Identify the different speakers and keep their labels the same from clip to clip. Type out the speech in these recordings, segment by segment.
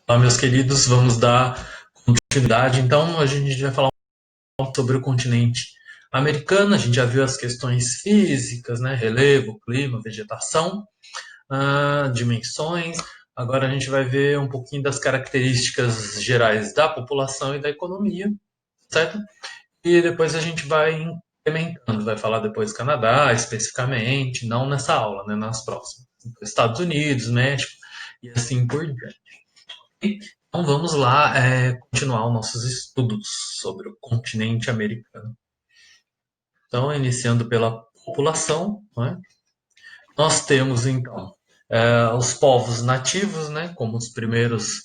Speaker 1: Olá, meus queridos, vamos dar continuidade. Então, a gente vai falar um pouco sobre o continente americano. A gente já viu as questões físicas, né? Relevo, clima, vegetação, dimensões. Agora a gente vai ver um pouquinho das características gerais da população e da economia, certo? E depois a gente vai implementando, vai falar depois do Canadá especificamente, não nessa aula, né? Nas próximas. Estados Unidos, México e assim por diante. Então vamos lá continuar os nossos estudos sobre o continente americano. Então, iniciando pela população, né, nós temos então os povos nativos, né, como os primeiros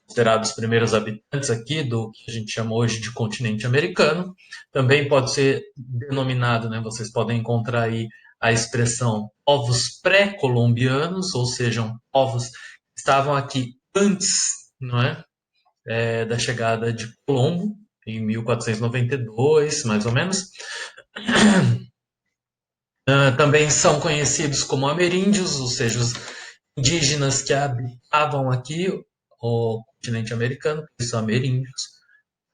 Speaker 1: considerados primeiros habitantes aqui do que a gente chama hoje de continente americano. Também pode ser denominado, né, vocês podem encontrar aí a expressão povos pré-colombianos, ou seja, povos que estavam aqui antes, não é, da chegada de Colombo, em 1492, mais ou menos. Também são conhecidos como ameríndios, ou seja, os indígenas que habitavam aqui o continente americano, que são ameríndios,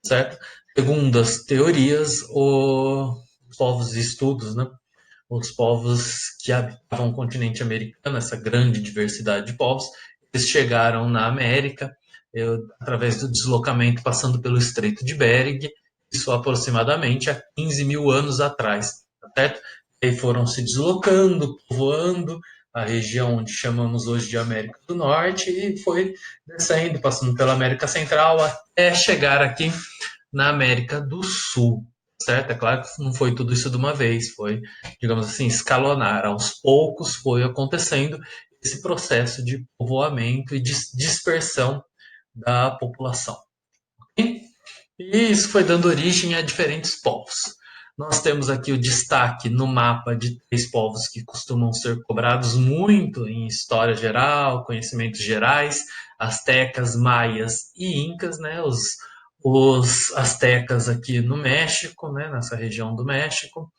Speaker 1: certo? Segundo as teorias, os povos e estudos, né? Os povos que habitavam o continente americano, essa grande diversidade de povos, eles chegaram na América através do deslocamento passando pelo Estreito de Bering, isso aproximadamente há 15 mil anos atrás, tá certo? E aí foram se deslocando, povoando a região onde chamamos hoje de América do Norte e foi descendo, passando pela América Central até chegar aqui na América do Sul, certo? É claro que não foi tudo isso de uma vez, foi, digamos assim, escalonar. Aos poucos foi acontecendo esse processo de povoamento e de dispersão da população. E isso foi dando origem a diferentes povos. Nós temos aqui o destaque no mapa de três povos que costumam ser cobrados muito em história geral, conhecimentos gerais: astecas, maias e incas, né? Os astecas aqui no México, né? Nessa região do México,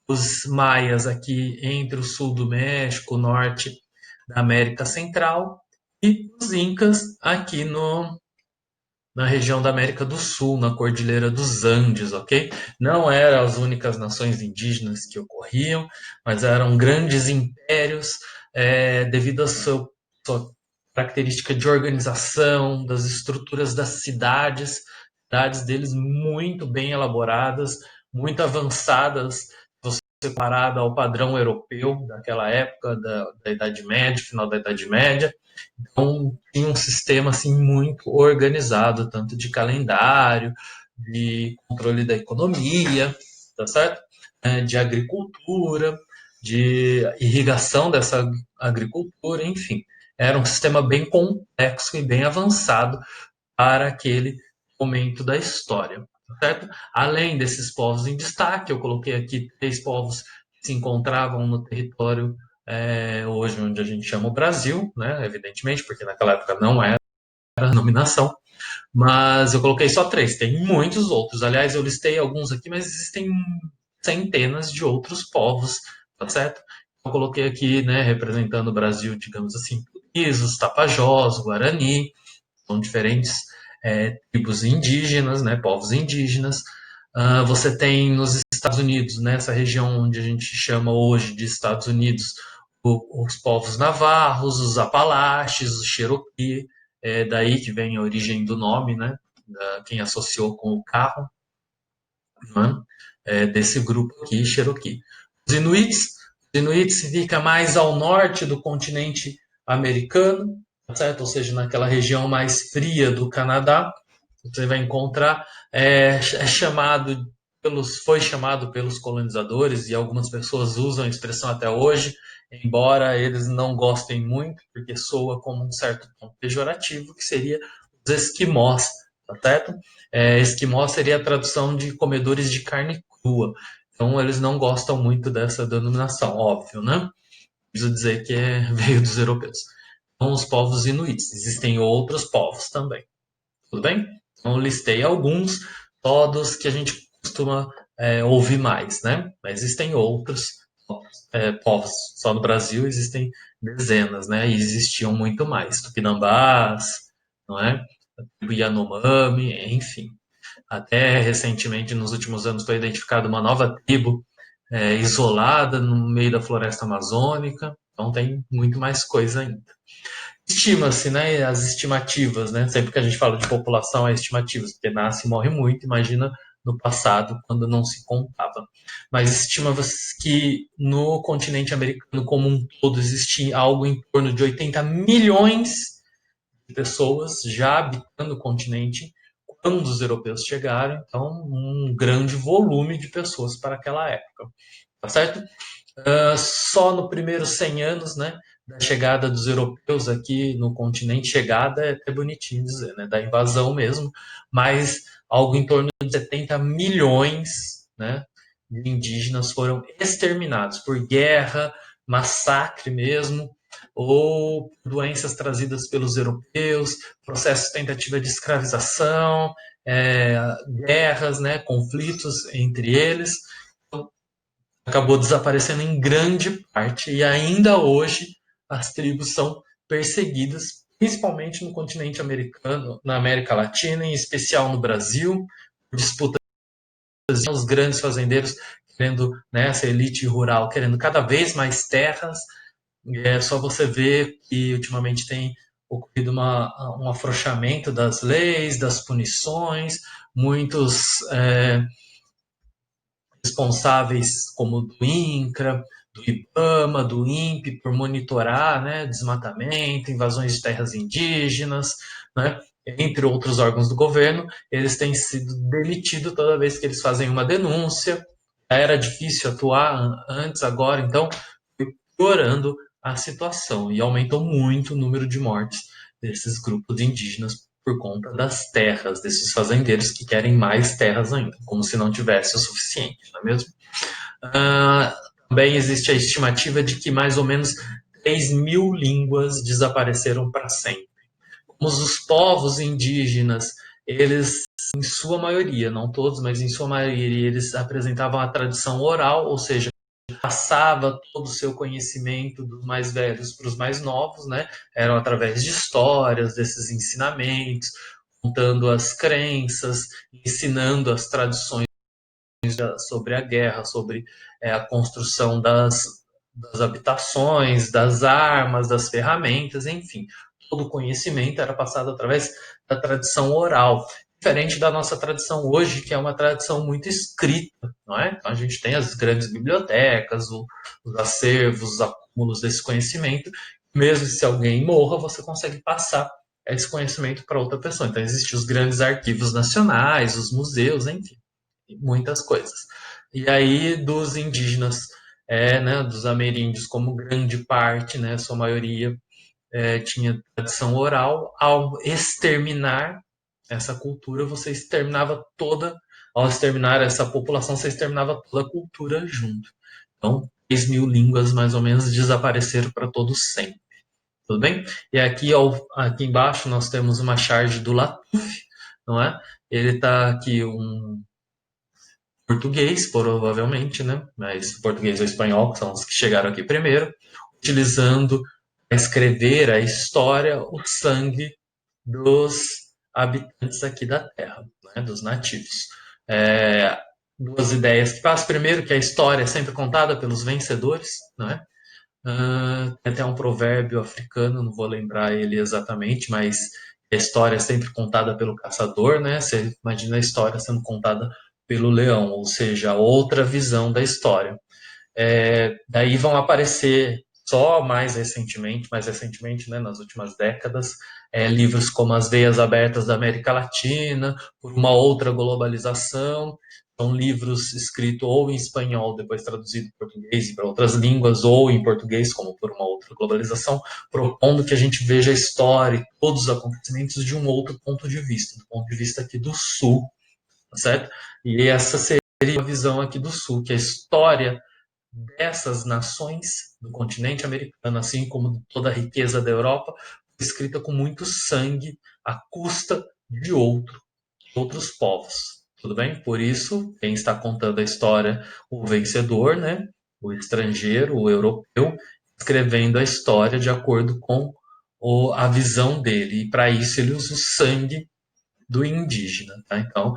Speaker 1: os maias aqui entre o sul do México, o norte da América Central, e os incas aqui na região da América do Sul, na Cordilheira dos Andes, ok? Não eram as únicas nações indígenas que ocorriam, mas eram grandes impérios devido à sua característica de organização, das estruturas das cidades deles muito bem elaboradas, muito avançadas, separada ao padrão europeu daquela época, da Idade Média, final da Idade Média. Então, tinha um sistema assim, muito organizado, tanto de calendário, de controle da economia, tá certo? De agricultura, de irrigação dessa agricultura, enfim. Era um sistema bem complexo e bem avançado para aquele momento da história, tá certo? Além desses povos em destaque, eu coloquei aqui três povos que se encontravam no território hoje onde a gente chama o Brasil, né? Evidentemente, porque naquela época não era a denominação, mas eu coloquei só três, tem muitos outros. Aliás, eu listei alguns aqui, mas existem centenas de outros povos, tá certo? Eu coloquei aqui, né, representando o Brasil, digamos assim, os Tapajós, Guarani, são diferentes tribos indígenas, né, povos indígenas. Você tem nos Estados Unidos, nessa região onde a gente chama hoje de Estados Unidos, os povos navarros, os apalaches, os cherokee, daí que vem a origem do nome, né, quem associou com o carro, né, desse grupo aqui, cherokee. Os Inuits fica mais ao norte do continente americano, certo? Ou seja, naquela região mais fria do Canadá, você vai encontrar foi chamado pelos colonizadores e algumas pessoas usam a expressão até hoje, embora eles não gostem muito, porque soa como um certo tom pejorativo, que seria os esquimós, tá certo? Esquimó seria a tradução de comedores de carne crua. Então eles não gostam muito dessa denominação, óbvio, né? Preciso dizer que veio dos europeus. Então, os povos inuits. Existem outros povos também. Tudo bem? Então, eu listei alguns, todos que a gente costuma ouvir mais, né? Mas existem outros povos. Só no Brasil existem dezenas, né? E existiam muito mais. Tupinambás, não é? a tribo Yanomami, enfim. Até recentemente, nos últimos anos, foi identificada uma nova tribo isolada no meio da floresta amazônica. Então tem muito mais coisa ainda. Estima-se, né, as estimativas, né? Sempre que a gente fala de população, é estimativas, porque nasce e morre muito, imagina no passado, quando não se contava. Mas estima-se que no continente americano como um todo existia algo em torno de 80 milhões de pessoas já habitando o continente quando os europeus chegaram, então um grande volume de pessoas para aquela época, tá certo? Só no primeiro 100 anos, né, da chegada dos europeus aqui no continente, chegada é até bonitinho dizer, né, da invasão mesmo, mas algo em torno de 70 milhões, né, de indígenas foram exterminados por guerra, massacre mesmo, ou doenças trazidas pelos europeus, processos de tentativa de escravização, guerras, né, conflitos entre eles, acabou desaparecendo em grande parte e ainda hoje as tribos são perseguidas, principalmente no continente americano, na América Latina, em especial no Brasil, disputas, os grandes fazendeiros querendo, né, essa elite rural querendo cada vez mais terras. É só você ver que ultimamente tem ocorrido um afrouxamento das leis, das punições, muitos responsáveis como do INCRA, do IBAMA, do INPE, por monitorar, né, desmatamento, invasões de terras indígenas, né, entre outros órgãos do governo, eles têm sido demitidos toda vez que eles fazem uma denúncia. Era difícil atuar antes, agora, então, piorando a situação e aumentou muito o número de mortes desses grupos indígenas por conta das terras, desses fazendeiros que querem mais terras ainda, como se não tivesse o suficiente, não é mesmo? Também existe a estimativa de que mais ou menos 3 mil línguas desapareceram para sempre. Como os povos indígenas, eles, em sua maioria, não todos, mas em sua maioria, eles apresentavam a tradição oral, ou seja, passava todo o seu conhecimento dos mais velhos para os mais novos, né? Eram através de histórias, desses ensinamentos, contando as crenças, ensinando as tradições sobre a guerra, sobre a construção das habitações, das armas, das ferramentas, enfim. Todo o conhecimento era passado através da tradição oral, diferente da nossa tradição hoje, que é uma tradição muito escrita, não é? Então, a gente tem as grandes bibliotecas, os acervos, os acúmulos desse conhecimento. Mesmo se alguém morra, você consegue passar esse conhecimento para outra pessoa. Então, existem os grandes arquivos nacionais, os museus, enfim, muitas coisas. E aí, dos indígenas, né, dos ameríndios, como grande parte, né, sua maioria, tinha tradição oral, ao exterminar essa cultura, você exterminava toda, ao exterminar essa população, você exterminava toda a cultura junto. Então, 3 mil línguas, mais ou menos, desapareceram para todos sempre. Tudo bem? E aqui, aqui embaixo nós temos uma charge do Latuf, não é? Ele está aqui português, provavelmente, né? Mas português ou espanhol, que são os que chegaram aqui primeiro, utilizando para escrever a história, o sangue dos habitantes aqui da Terra, né? Dos nativos. É, duas ideias que faz. Primeiro, que a história é sempre contada pelos vencedores, né? Tem até um provérbio africano, não vou lembrar ele exatamente, mas a história é sempre contada pelo caçador, né? Você imagina a história sendo contada pelo leão, ou seja, outra visão da história. Daí vão aparecer só mais recentemente, né, nas últimas décadas, livros como As Veias Abertas da América Latina, por uma outra globalização. São livros escritos ou em espanhol, depois traduzido em português e para outras línguas, ou em português, como por uma outra globalização, propondo que a gente veja a história e todos os acontecimentos de um outro ponto de vista, do ponto de vista aqui do Sul, tá certo? E essa seria a visão aqui do Sul, que a história dessas nações do continente americano, assim como toda a riqueza da Europa, escrita com muito sangue à custa de outros povos. Tudo bem? Por isso, quem está contando a história, o vencedor, né? O estrangeiro, o europeu, escrevendo a história de acordo com a visão dele. E para isso ele usa o sangue do indígena. Tá? Então,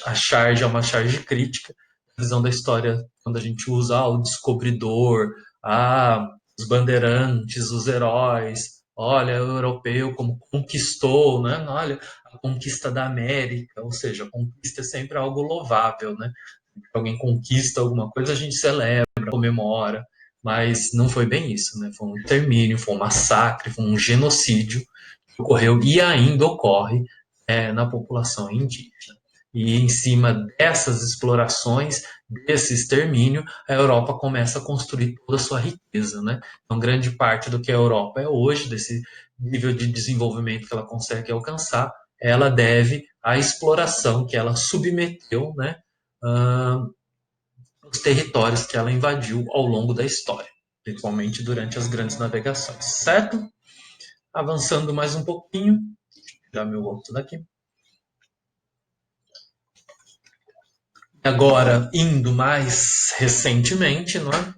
Speaker 1: a charge é uma charge crítica. A visão da história, quando a gente usa o descobridor, os bandeirantes, os heróis, olha, o europeu como conquistou, né? Olha, a conquista da América, ou seja, a conquista é sempre algo louvável, né? Alguém conquista alguma coisa, a gente celebra, comemora, mas não foi bem isso, né? Foi um extermínio, foi um massacre, foi um genocídio que ocorreu e ainda ocorre na população indígena. E em cima dessas explorações, desse extermínio, a Europa começa a construir toda a sua riqueza, né? Então, grande parte do que a Europa é hoje, desse nível de desenvolvimento que ela consegue alcançar, ela deve à exploração que ela submeteu, né, os territórios que ela invadiu ao longo da história, principalmente durante as grandes navegações, certo? Avançando mais um pouquinho, tirar meu outro daqui. Agora, indo mais recentemente, não é?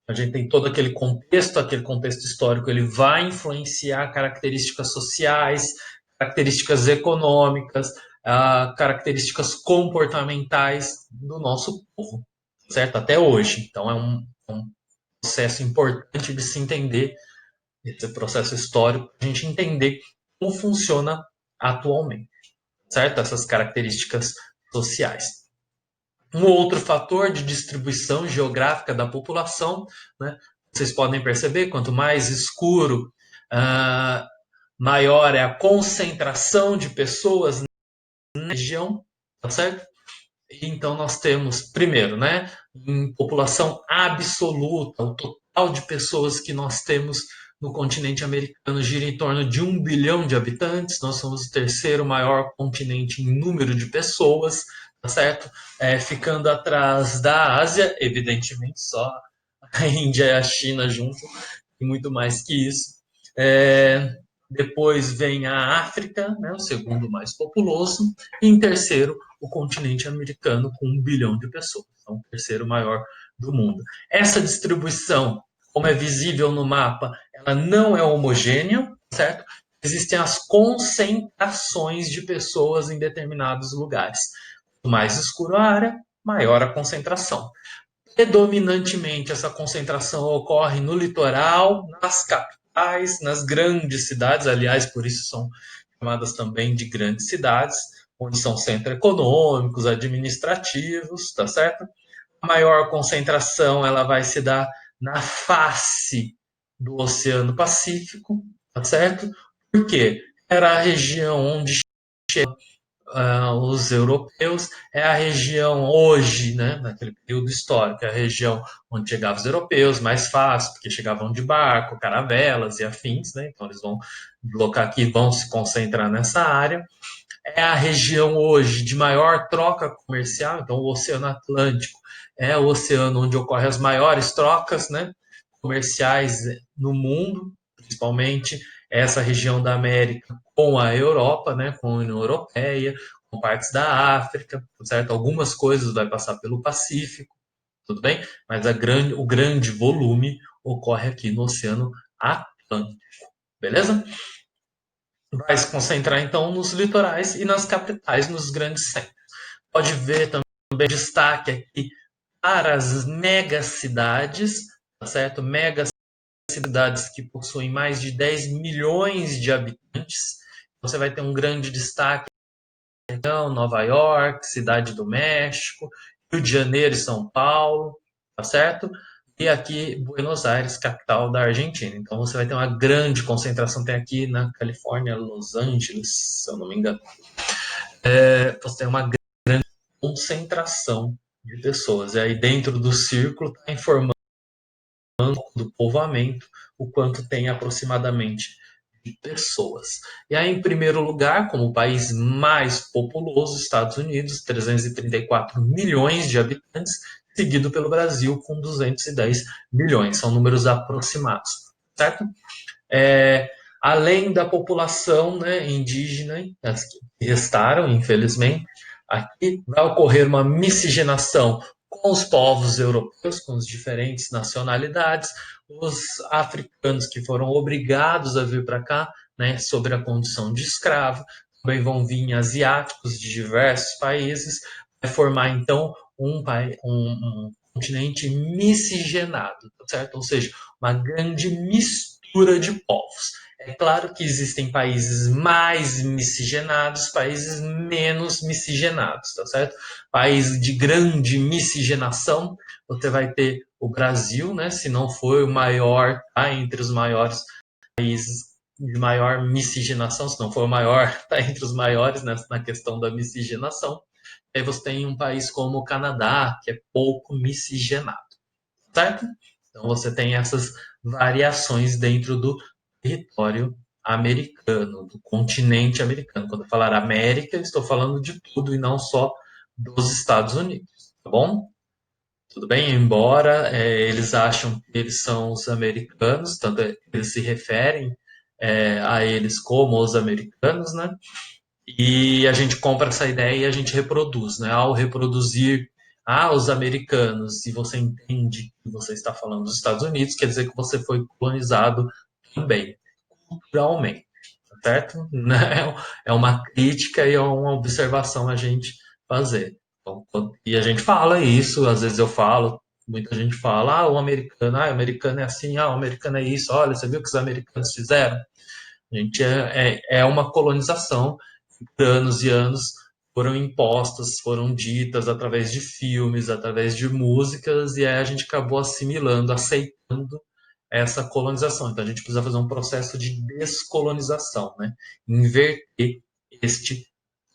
Speaker 1: A gente tem todo aquele contexto histórico, ele vai influenciar características sociais, características econômicas, características comportamentais do nosso povo, certo? Até hoje. Então, é um processo importante de se entender, esse processo histórico, a gente entender como funciona atualmente, certo? Essas características sociais. Um outro fator de distribuição geográfica da população, né? Vocês podem perceber, quanto mais escuro, maior é a concentração de pessoas na região, tá certo? Então nós temos, primeiro, né, em população absoluta, o total de pessoas que nós temos no continente americano gira em torno de 1 bilhão de habitantes. Nós somos o terceiro maior continente em número de pessoas, tá certo? Ficando atrás da Ásia, evidentemente, só a Índia e a China junto, e muito mais que isso. Depois vem a África, né, o segundo mais populoso, e em terceiro, o continente americano, com 1 bilhão de pessoas, então o terceiro maior do mundo. Essa distribuição, como é visível no mapa, ela não é homogênea, certo? Existem as concentrações de pessoas em determinados lugares. Quanto mais escuro a área, maior a concentração. Predominantemente, essa concentração ocorre no litoral, nas capitais, nas grandes cidades, aliás, por isso são chamadas também de grandes cidades, onde são centros econômicos, administrativos, tá certo? A maior concentração ela vai se dar na face do Oceano Pacífico, tá certo? Por quê? Era a região onde os europeus, é a região hoje, né, naquele período histórico, é a região onde chegavam os europeus, mais fácil, porque chegavam de barco, caravelas e afins, né, então eles vão deslocar aqui, vão se concentrar nessa área. É a região hoje de maior troca comercial, então o Oceano Atlântico é o oceano onde ocorrem as maiores trocas, né, comerciais no mundo, principalmente essa região da América com a Europa, né, com a União Europeia, com partes da África, certo? Algumas coisas vai passar pelo Pacífico, tudo bem? Mas o grande volume ocorre aqui no Oceano Atlântico, beleza? Vai se concentrar então nos litorais e nas capitais, nos grandes centros. Pode ver também destaque aqui para as megacidades, tá certo? Cidades que possuem mais de 10 milhões de habitantes. Você vai ter um grande destaque, então, Nova York, Cidade do México, Rio de Janeiro e São Paulo, tá certo? E aqui, Buenos Aires, capital da Argentina. Então, você vai ter uma grande concentração, tem aqui na Califórnia, Los Angeles, se eu não me engano. Você tem uma grande concentração de pessoas. E aí, dentro do círculo, está informando do povoamento, o quanto tem aproximadamente de pessoas. E aí, em primeiro lugar, como o país mais populoso, Estados Unidos, 334 milhões de habitantes, seguido pelo Brasil, com 210 milhões. São números aproximados, certo? Além da população, né, indígena, as que restaram, infelizmente, aqui vai ocorrer uma miscigenação com os povos europeus, com as diferentes nacionalidades, os africanos que foram obrigados a vir para cá, né, sob a condição de escravo, também vão vir asiáticos de diversos países, vai formar então um continente miscigenado, certo? Ou seja, uma grande mistura de povos. É claro que existem países mais miscigenados, países menos miscigenados, tá certo? País de grande miscigenação, você vai ter o Brasil, né? Se não for o maior, tá? Entre os maiores países de maior miscigenação, se não for o maior, tá entre os maiores, né, na questão da miscigenação. Aí você tem um país como o Canadá, que é pouco miscigenado, certo? Então você tem essas variações dentro do território americano, do continente americano. Quando eu falar América, eu estou falando de tudo e não só dos Estados Unidos, tá bom? Tudo bem? Embora eles acham que eles são os americanos, tanto eles se referem a eles como os americanos, né? E a gente compra essa ideia e a gente reproduz, né? Ao reproduzir os americanos, e você entende que você está falando dos Estados Unidos, quer dizer que você foi colonizado também, culturalmente, certo? Né? É uma crítica e é uma observação a gente fazer. Então, e a gente fala isso, às vezes eu falo, muita gente fala, o americano é assim, o americano é isso, olha, você viu o que os americanos fizeram? A gente é uma colonização, anos e anos foram impostas, foram ditas através de filmes, através de músicas, e aí a gente acabou assimilando, aceitando essa colonização. Então a gente precisa fazer um processo de descolonização, né? Inverter este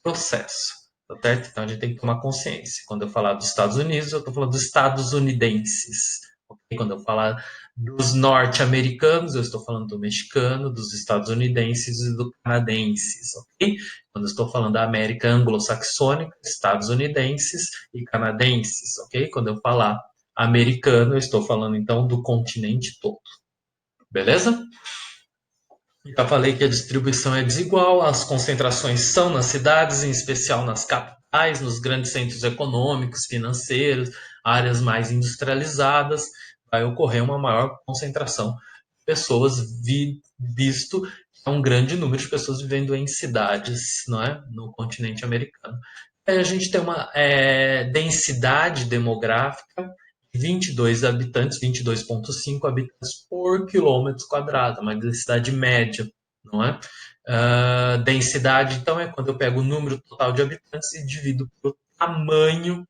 Speaker 1: processo, tá certo? Então a gente tem que tomar consciência. Quando eu falar dos Estados Unidos, eu estou falando dos estadunidenses. Okay? Quando eu falar dos norte-americanos, eu estou falando do mexicano, dos estadunidenses e do canadenses, ok? Quando eu estou falando da América anglo-saxônica, estadunidenses e canadenses, ok? Quando eu falar americano, eu estou falando então do continente todo, beleza? Já falei que a distribuição é desigual, as concentrações são nas cidades, em especial nas capitais, nos grandes centros econômicos, financeiros, áreas mais industrializadas, vai ocorrer uma maior concentração de pessoas, visto que é um grande número de pessoas vivendo em cidades, não é? No continente americano. Aí a gente tem uma densidade demográfica 22 habitantes, 22,5 habitantes por quilômetro quadrado, uma densidade média, não é? Densidade, então, é quando eu pego o número total de habitantes e divido pelo tamanho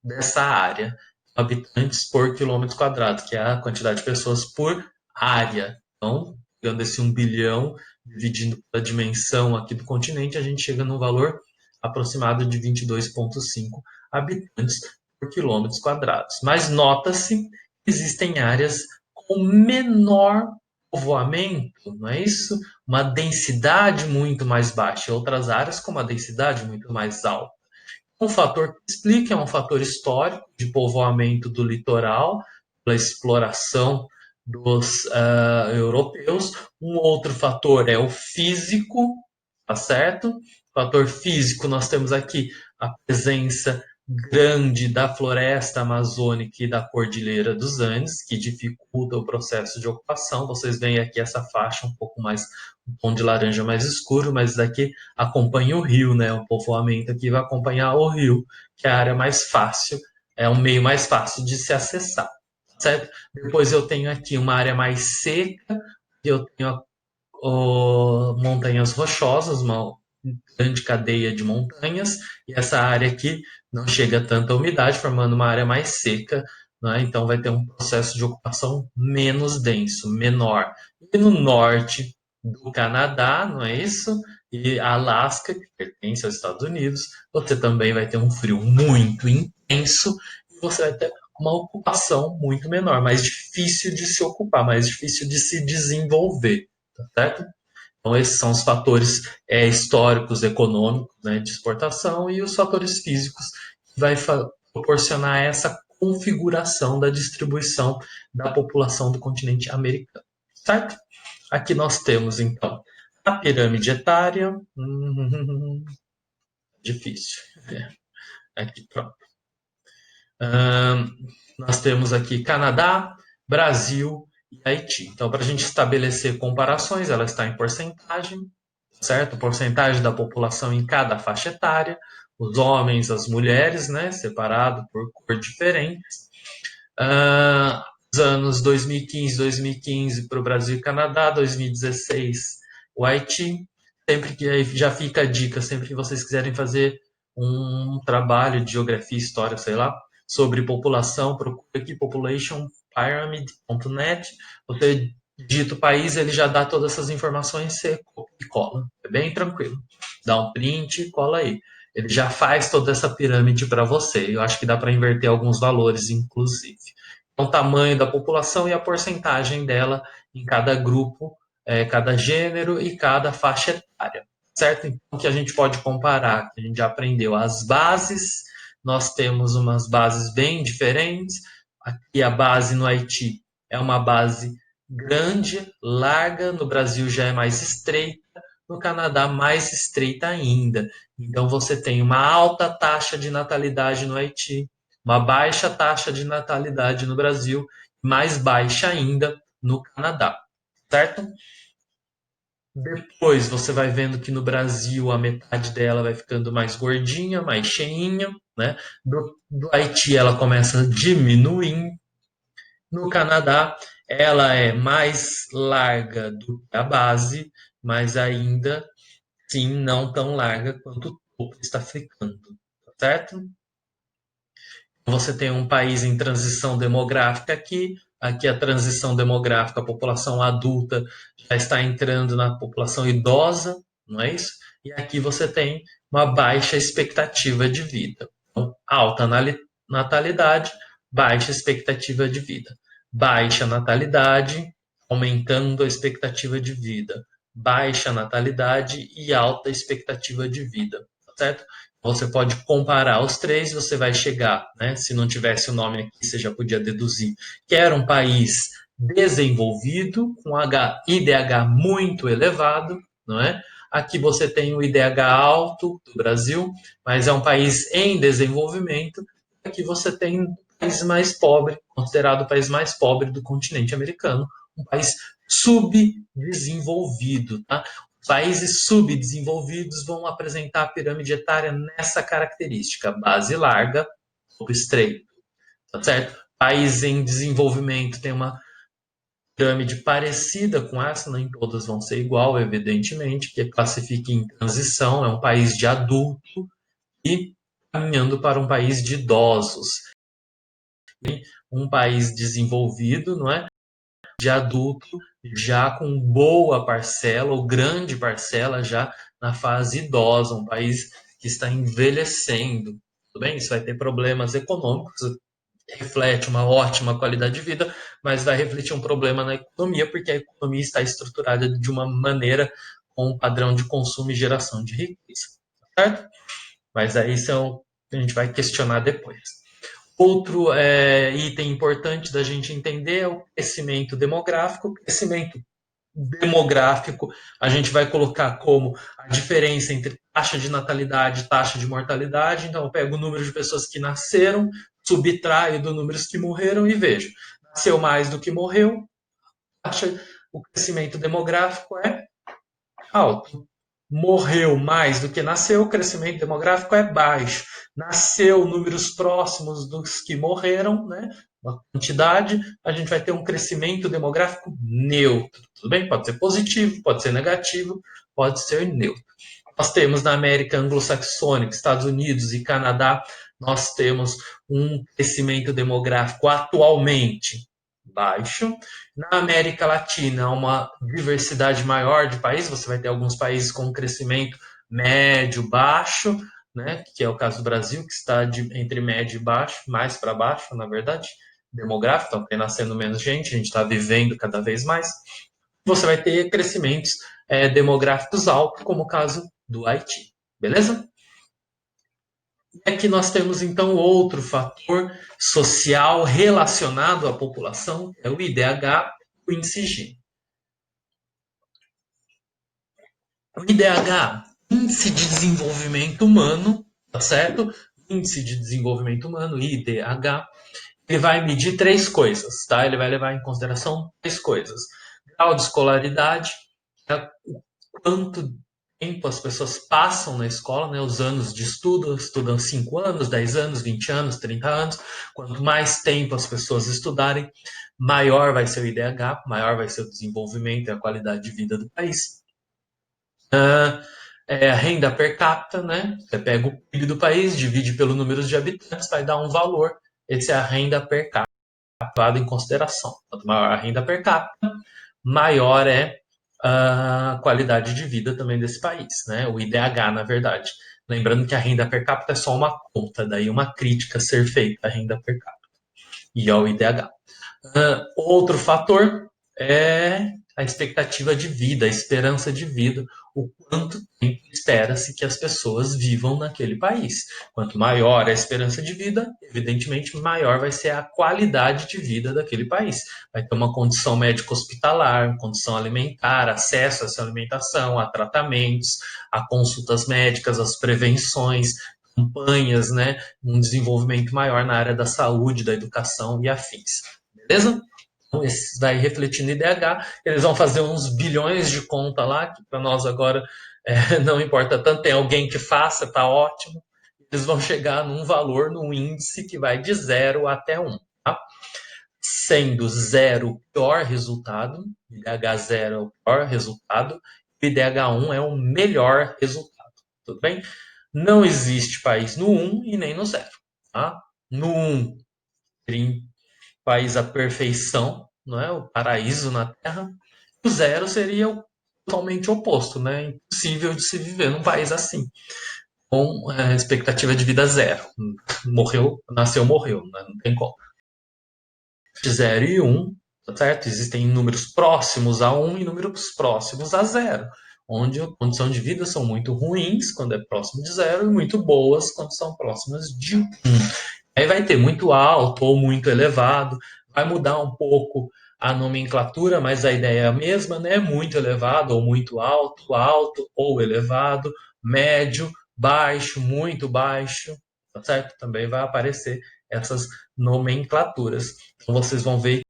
Speaker 1: dessa área. Habitantes por quilômetro quadrado, que é a quantidade de pessoas por área. Então, pegando esse 1 bilhão, dividindo pela dimensão aqui do continente, a gente chega no valor aproximado de 22,5 habitantes por quilômetros quadrados. Mas nota-se que existem áreas com menor povoamento, não é isso? Uma densidade muito mais baixa, e outras áreas com uma densidade muito mais alta. Um fator que explica é um fator histórico de povoamento do litoral, pela exploração dos europeus. Um outro fator é o físico, tá certo? Fator físico, nós temos aqui a presença grande da floresta amazônica e da Cordilheira dos Andes, que dificulta o processo de ocupação. Vocês veem aqui essa faixa um pouco mais, um tom de laranja mais escuro, mas daqui acompanha o rio, né? O povoamento aqui vai acompanhar o rio, que é a área mais fácil, é um meio mais fácil de se acessar, certo? Depois eu tenho aqui uma área mais seca, eu tenho montanhas rochosas, uma grande cadeia de montanhas, e essa área aqui não chega a tanta umidade, formando uma área mais seca, né? Então vai ter um processo de ocupação menos denso, menor. E no norte do Canadá, não é isso? E Alasca, que pertence aos Estados Unidos, você também vai ter um frio muito intenso e você vai ter uma ocupação muito menor, mais difícil de se ocupar, mais difícil de se desenvolver, tá certo? Então, esses são os fatores históricos, econômicos, né, de exportação e os fatores físicos que vai proporcionar essa configuração da distribuição da população do continente americano, certo? Aqui nós temos, então, a pirâmide etária. Difícil. Aqui, pronto. Nós temos aqui Canadá, Brasil e Haiti. Então, para a gente estabelecer comparações, ela está em porcentagem, certo? Porcentagem da população em cada faixa etária, os homens, as mulheres, né? Separado por cor diferente. Os anos 2015 para o Brasil e Canadá, 2016 o Haiti. Sempre que aí já fica a dica, sempre que vocês quiserem fazer um trabalho de geografia, história, sei lá, sobre população, procura aqui populationpyramid.net. Você digita o país, ele já dá todas essas informações, você copia e cola. É bem tranquilo. Dá um print e cola aí. Ele já faz toda essa pirâmide para você. Eu acho que dá para inverter alguns valores, inclusive. Então, o tamanho da população e a porcentagem dela em cada grupo, cada gênero e cada faixa etária, certo? Então, o que a gente pode comparar, que a gente já aprendeu, as bases, nós temos umas bases bem diferentes. Aqui a base no Haiti é uma base grande, larga, no Brasil já é mais estreita, no Canadá mais estreita ainda. Então você tem uma alta taxa de natalidade no Haiti, uma baixa taxa de natalidade no Brasil, mais baixa ainda no Canadá, certo? Depois você vai vendo que no Brasil a metade dela vai ficando mais gordinha, mais cheinha, né? Do Haiti ela começa a diminuir. No Canadá ela é mais larga do que a base, mas ainda sim não tão larga quanto o topo está ficando, certo? Você tem um país em transição demográfica aqui. Aqui a transição demográfica, a população adulta já está entrando na população idosa, não é isso? E aqui você tem uma baixa expectativa de vida. Então, alta natalidade, baixa expectativa de vida. Baixa natalidade, aumentando a expectativa de vida. Baixa natalidade e alta expectativa de vida, certo? Você pode comparar os três, você vai chegar, né? Se não tivesse o nome aqui, você já podia deduzir que era um país desenvolvido, com IDH muito elevado, não é? Aqui você tem o IDH alto do Brasil, mas é um país em desenvolvimento. Aqui você tem um país mais pobre, considerado o país mais pobre do continente americano, um país subdesenvolvido, tá? Países subdesenvolvidos vão apresentar a pirâmide etária nessa característica: base larga, topo estreito, tá certo? Países em desenvolvimento têm uma pirâmide parecida com essa, nem todas vão ser igual, evidentemente, que classifica em transição, é um país de adulto e caminhando para um país de idosos. Um país desenvolvido, não é? De adulto, já com boa parcela ou grande parcela já na fase idosa, um país que está envelhecendo. Tudo bem? Isso vai ter problemas econômicos, reflete uma ótima qualidade de vida, mas vai refletir um problema na economia, porque a economia está estruturada de uma maneira com um padrão de consumo e geração de riqueza, certo? Mas aí são, a gente vai questionar depois. Outro item importante da gente entender é o crescimento demográfico. O crescimento demográfico a gente vai colocar como a diferença entre taxa de natalidade e taxa de mortalidade. Então, eu pego o número de pessoas que nasceram, subtraio do número que morreram e vejo. Nasceu mais do que morreu, o crescimento demográfico é alto. Morreu mais do que nasceu, o crescimento demográfico é baixo. Nasceu números próximos dos que morreram, né? Uma quantidade, a gente vai ter um crescimento demográfico neutro. Tudo bem? Pode ser positivo, pode ser negativo, pode ser neutro. Nós temos na América anglo-saxônica, Estados Unidos e Canadá, nós temos um crescimento demográfico atualmente baixo. Na América Latina, uma diversidade maior de países, você vai ter alguns países com crescimento médio, baixo, né, que é o caso do Brasil, que está entre médio e baixo, mais para baixo, na verdade, demográfico, então tem nascendo menos gente, a gente está vivendo cada vez mais. Você vai ter crescimentos demográficos altos, como o caso do Haiti, beleza? E aqui nós temos então outro fator social relacionado à população, que é o IDH, o índice Gini. O IDH, Índice de Desenvolvimento Humano, tá certo? Índice de Desenvolvimento Humano, IDH, ele vai medir três coisas, tá? Ele vai levar em consideração três coisas. Grau de escolaridade, o quanto tempo as pessoas passam na escola, né? Os anos de estudo, estudam 5 anos, 10 anos, 20 anos, 30 anos. Quanto mais tempo as pessoas estudarem, maior vai ser o IDH, maior vai ser o desenvolvimento e a qualidade de vida do país. A renda per capita, né? Você pega o PIB do país, divide pelo número de habitantes, vai dar um valor. Esse é a renda per capita, levado em consideração. Quanto maior a renda per capita, maior é a qualidade de vida também desse país, né? O IDH, na verdade. Lembrando que a renda per capita é só uma conta, daí uma crítica a ser feita à renda per capita e ao IDH. Outro fator é a expectativa de vida, a esperança de vida, o quanto tempo espera-se que as pessoas vivam naquele país. Quanto maior a esperança de vida, evidentemente, maior vai ser a qualidade de vida daquele país. Vai ter uma condição médico-hospitalar, uma condição alimentar, acesso a essa alimentação, a tratamentos, a consultas médicas, as prevenções, campanhas, né, um desenvolvimento maior na área da saúde, da educação e afins. Beleza? Então, esse vai refletir no IDH, eles vão fazer uns bilhões de conta lá, que para nós agora não importa tanto, tem alguém que faça, tá ótimo. Eles vão chegar num valor, num índice que vai de 0 até 1. Tá? Sendo 0 o pior resultado, IDH 0 é o pior resultado, e o IDH 1 é o melhor resultado. Tudo bem? Não existe país no 1 e nem no 0. Tá? No 1, país à perfeição, não é? O paraíso na Terra. O 0 seria o totalmente oposto, né? Impossível de se viver num país assim, com expectativa de vida 0. Morreu, nasceu, morreu, né? Não tem como. 0 e 1, tá certo? Existem números próximos a 1 e números próximos a 0, onde a condição de vida são muito ruins quando é próximo de 0 e muito boas quando são próximas de 1. Aí vai ter muito alto ou muito elevado, vai mudar um pouco a nomenclatura, mas a ideia é a mesma, né? Muito elevado ou muito alto, alto ou elevado, médio, baixo, muito baixo, tá certo? Também vai aparecer essas nomenclaturas. Então vocês vão ver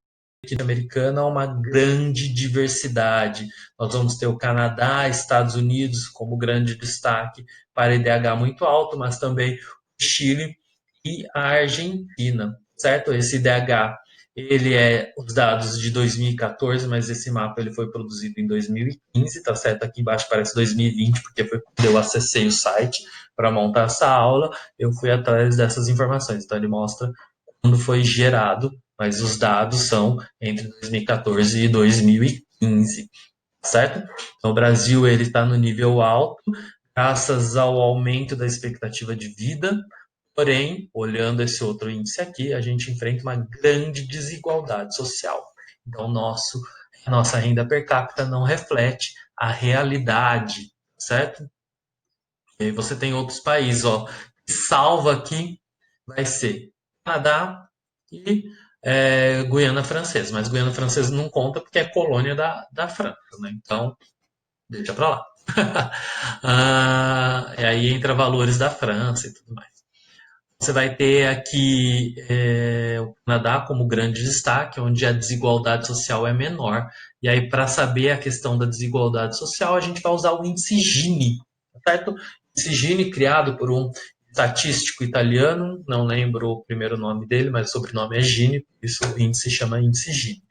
Speaker 1: que na americana há uma grande diversidade. Nós vamos ter o Canadá, Estados Unidos como grande destaque para IDH muito alto, mas também o Chile e a Argentina, certo? Esse IDH, ele é os dados de 2014, mas esse mapa ele foi produzido em 2015, tá certo? Aqui embaixo parece 2020, porque foi quando eu acessei o site para montar essa aula, eu fui atrás dessas informações. Então ele mostra quando foi gerado, mas os dados são entre 2014 e 2015, certo? Então o Brasil ele está no nível alto, graças ao aumento da expectativa de vida. Porém, olhando esse outro índice aqui, a gente enfrenta uma grande desigualdade social. Então, a nossa renda per capita não reflete a realidade, certo? E aí você tem outros países, ó, salva aqui vai ser Canadá e Guiana Francesa, mas Guiana Francesa não conta porque é colônia da França, né? Então, deixa para lá. E aí entra valores da França e tudo mais. Você vai ter aqui o Canadá como grande destaque, onde a desigualdade social é menor. E aí, para saber a questão da desigualdade social, a gente vai usar o índice Gini, certo? O índice Gini, criado por um estatístico italiano, não lembro o primeiro nome dele, mas o sobrenome é Gini, por isso o índice chama índice Gini.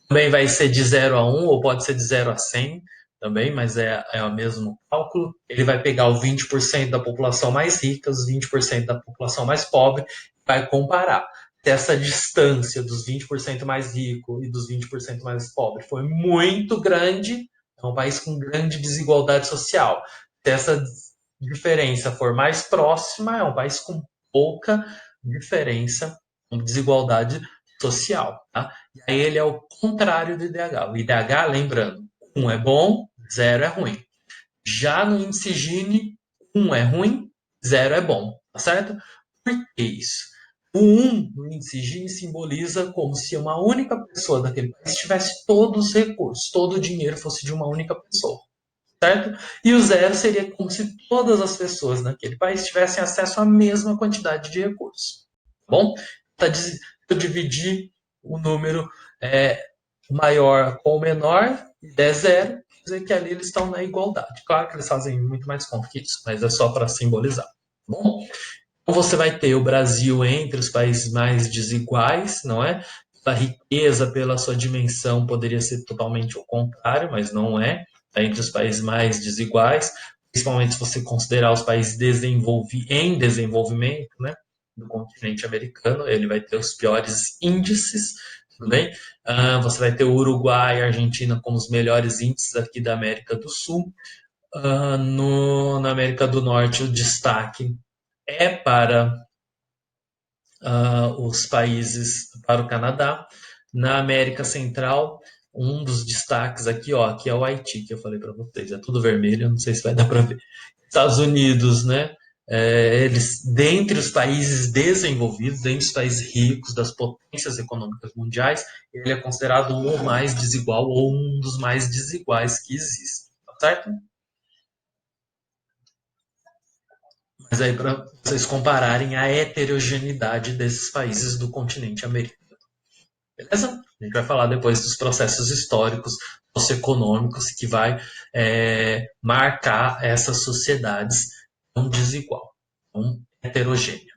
Speaker 1: Também vai ser de 0 a 1, ou pode ser de 0 a 100 também, mas é o mesmo cálculo. Ele vai pegar o 20% da população mais rica, os 20% da população mais pobre, e vai comparar. Se essa distância dos 20% mais rico e dos 20% mais pobre foi muito grande, é um país com grande desigualdade social. Se essa diferença for mais próxima, é um país com pouca diferença, com desigualdade social. Tá? E aí ele é o contrário do IDH. O IDH, lembrando, 1 é bom, 0 é ruim. Já no índice Gini, 1 é ruim, 0 é bom. Tá certo? Por que isso? O 1 no índice Gini simboliza como se uma única pessoa daquele país tivesse todos os recursos, todo o dinheiro fosse de uma única pessoa. certo? E o zero seria como se todas as pessoas naquele país tivessem acesso à mesma quantidade de recursos. Tá bom? Eu dividi o número é, maior com o menor, e der zero, quer dizer que ali eles estão na igualdade. Claro que eles fazem muito mais conta que isso, mas é só para simbolizar. Tá bom? Então você vai ter o Brasil entre os países mais desiguais, não é? A riqueza, pela sua dimensão, poderia ser totalmente o contrário, mas não é. Está entre os países mais desiguais, principalmente se você considerar os países em desenvolvimento, né? Do continente americano, ele vai ter os piores índices, tudo bem? Você vai ter o Uruguai e a Argentina como os melhores índices aqui da América do Sul. Na América do Norte, o destaque é para os países, para o Canadá. Na América Central, um dos destaques aqui, ó, aqui é o Haiti, que eu falei para vocês, é tudo vermelho, não sei se vai dar para ver. Estados Unidos, né? Eles, dentre os países desenvolvidos, dentre os países ricos, das potências econômicas mundiais, ele é considerado o mais desigual ou um dos mais desiguais que existem, tá certo? Mas aí para vocês compararem a heterogeneidade desses países do continente americano. Beleza? A gente vai falar depois dos processos históricos, socioeconômicos, que vai marcar essas sociedades tão desigual, tão heterogêneas.